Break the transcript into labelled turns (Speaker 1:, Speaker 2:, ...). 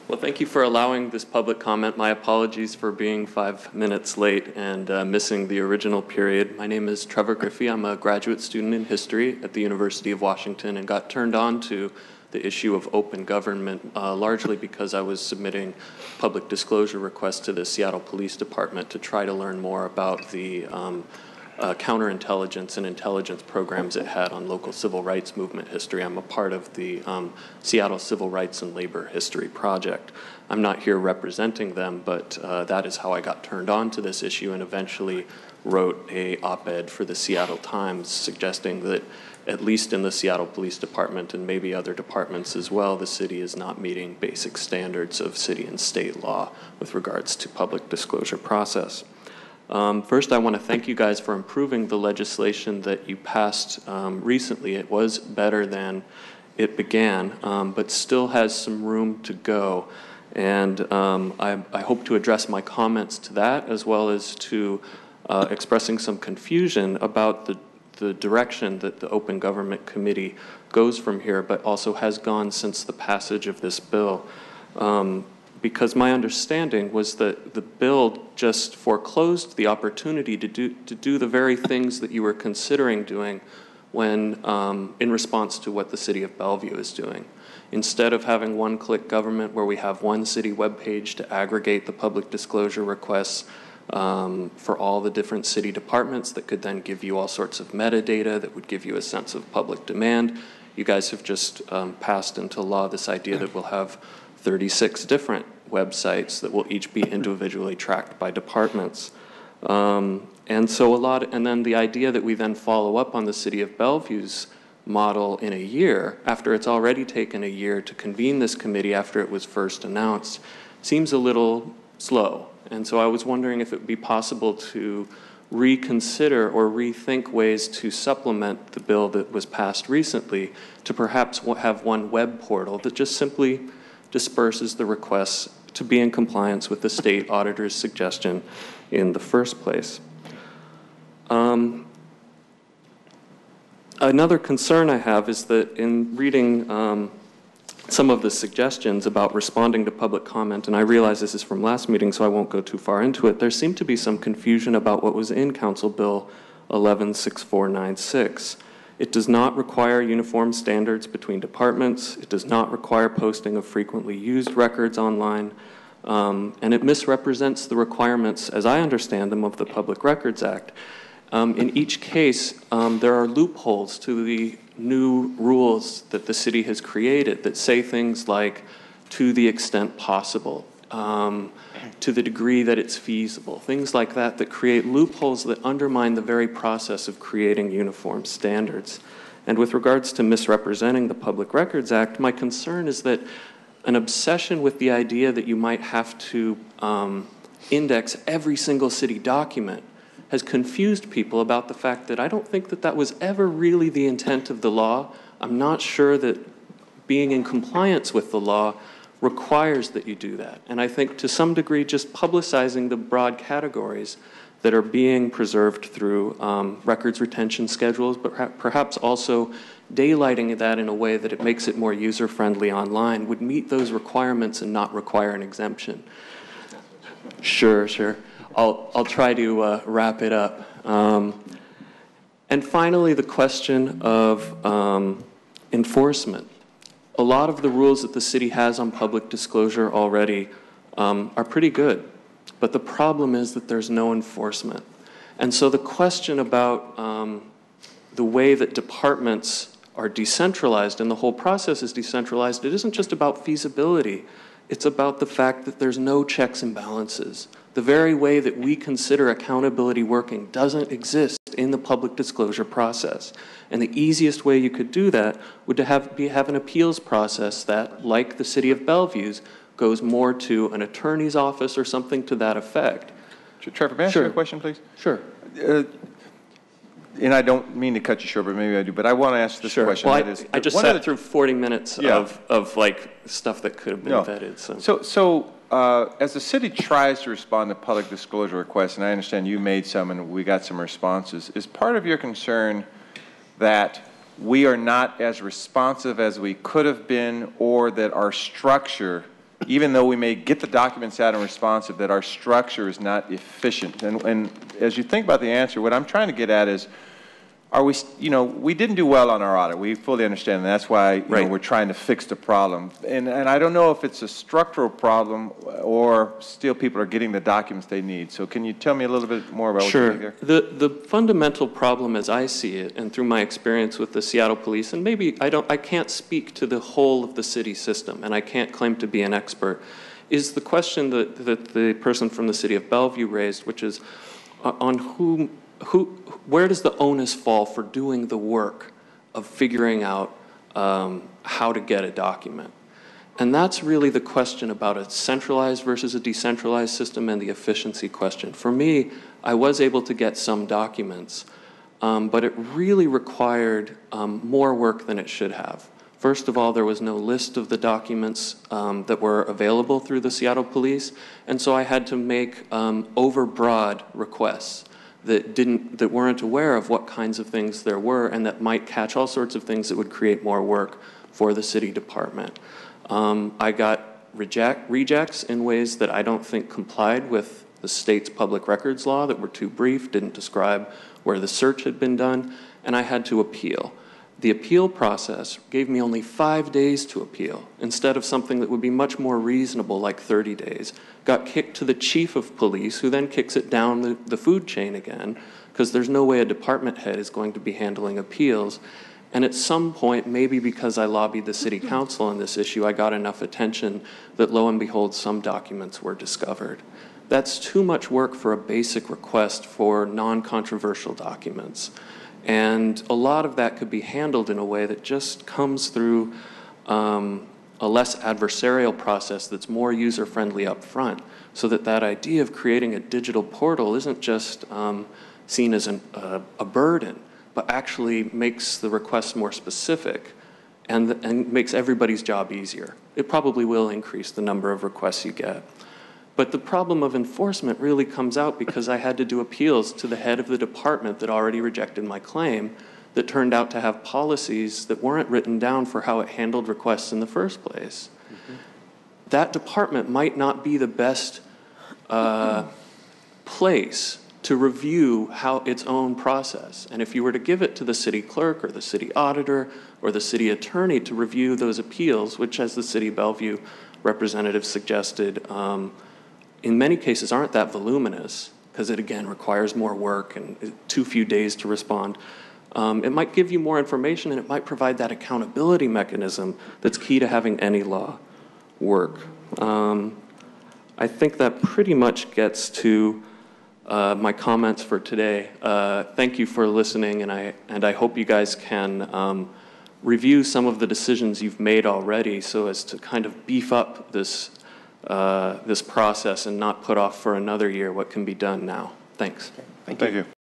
Speaker 1: Well, thank you for allowing this public comment. My apologies for being 5 minutes late and missing the original period. My name is Trevor Griffey. I'm a graduate student in history at the University of Washington and got turned on to the issue of open government largely because I was submitting public disclosure requests to the Seattle Police Department to try to learn more about the counterintelligence and intelligence programs it had on local civil rights movement history. I'm a part of the Seattle Civil Rights and Labor History Project. I'm not here representing them, but that is how I got turned on to this issue and eventually wrote a op-ed for the Seattle Times suggesting that at least in the Seattle Police Department and maybe other departments as well, the city is not meeting basic standards of city and state law with regards to public disclosure process. First, I want to thank you guys for improving the legislation that you passed recently. It was better than it began, but still has some room to go. And I hope to address my comments to that, as well as to expressing some confusion about the direction that the Open Government Committee goes from here, but also has gone since the passage of this bill. Because my understanding was that the bill just foreclosed the opportunity to do the very things that you were considering doing when in response to what the city of Bellevue is doing. Instead of having one-click government where we have one city webpage to aggregate the public disclosure requests for all the different city departments that could then give you all sorts of metadata that would give you a sense of public demand, you guys have just passed into law this idea that we'll have 36 different websites that will each be individually tracked by departments. And then the idea that we then follow up on the city of Bellevue's model in a year, after it's already taken a year to convene this committee after it was first announced, seems a little slow. And so I was wondering if it would be possible to reconsider or rethink ways to supplement the bill that was passed recently to perhaps have one web portal that just simply disperses the requests to be in compliance with the state auditor's suggestion in the first place. Another concern I have is that in reading some of the suggestions about responding to public comment, and I realize this is from last meeting, so I won't go too far into it, there seemed to be some confusion about what was in Council Bill 116496. It does not require uniform standards between departments. It does not require posting of frequently used records online. And it misrepresents the requirements, as I understand them, of the Public Records Act. In each case, there are loopholes to the new rules that the city has created that say things like, to the extent possible, to the degree that it's feasible, things like that that create loopholes that undermine the very process of creating uniform standards. And with regards to misrepresenting the Public Records Act, my concern is that an obsession with the idea that you might have to index every single city document has confused people about the fact that I don't think that that was ever really the intent of the law. I'm not sure that being in compliance with the law requires that you do that. And I think to some degree just publicizing the broad categories that are being preserved through records retention schedules, but perhaps also daylighting that in a way that it makes it more user-friendly online would meet those requirements and not require an exemption. Sure. I'll try to wrap it up. And finally, the question of enforcement. A lot of the rules that the city has on public disclosure already are pretty good, but the problem is that there's no enforcement. And so the question about the way that departments are decentralized and the whole process is decentralized, it isn't just about feasibility. It's about the fact that there's no checks and balances. The very way that we consider accountability working doesn't exist in the public disclosure process. And the easiest way you could do that would to have an appeals process that, like the city of Bellevue's, goes more to an attorney's office or something to that effect.
Speaker 2: Trevor, may I ask you a question, please?
Speaker 1: Sure.
Speaker 2: And I don't mean to cut you short, but maybe I do. But I want to ask this question.
Speaker 1: Well, I just sat through 40 minutes of like stuff that could have been vetted.
Speaker 2: So as the city tries to respond to public disclosure requests, and I understand you made some and we got some responses, is part of your concern that we are not as responsive as we could have been, or that our structure even though we may get the documents out and responsive, that our structure is not efficient. And as you think about the answer, what I'm trying to get at is, are we, we didn't do well on our audit. We fully understand, and that's why we're trying to fix the problem. And I don't know if it's a structural problem or still people are getting the documents they need. So can you tell me a little bit more about what you think here?
Speaker 1: The fundamental problem as I see it, and through my experience with the Seattle Police, and maybe I can't speak to the whole of the city system, and I can't claim to be an expert, is the question that the person from the city of Bellevue raised, which is on where does the onus fall for doing the work of figuring out how to get a document? And that's really the question about a centralized versus a decentralized system and the efficiency question. For me, I was able to get some documents, but it really required more work than it should have. First of all, there was no list of the documents that were available through the Seattle Police, and so I had to make overbroad requests that weren't aware of what kinds of things there were and that might catch all sorts of things that would create more work for the city department. I got rejects in ways that I don't think complied with the state's public records law, that were too brief, didn't describe where the search had been done, and I had to appeal. The appeal process gave me only 5 days to appeal, instead of something that would be much more reasonable, like 30 days. Got kicked to the chief of police, who then kicks it down the food chain again, because there's no way a department head is going to be handling appeals. And at some point, maybe because I lobbied the city council on this issue, I got enough attention that lo and behold, some documents were discovered. That's too much work for a basic request for non-controversial documents. And a lot of that could be handled in a way that just comes through a less adversarial process that's more user-friendly up front, so that idea of creating a digital portal isn't just seen as a burden, but actually makes the request more specific and makes everybody's job easier. It probably will increase the number of requests you get. But the problem of enforcement really comes out because I had to do appeals to the head of the department that already rejected my claim, that turned out to have policies that weren't written down for how it handled requests in the first place. Mm-hmm. That department might not be the best place to review how its own process. And if you were to give it to the city clerk or the city auditor or the city attorney to review those appeals, which, as the City of Bellevue representative suggested, in many cases aren't that voluminous, because it again requires more work and too few days to respond. It might give you more information, and it might provide that accountability mechanism that's key to having any law work. I think that pretty much gets to my comments for today. Thank you for listening, and I hope you guys can review some of the decisions you've made already, so as to kind of beef up this process and not put off for another year what can be done now. Thanks.
Speaker 2: Thank you.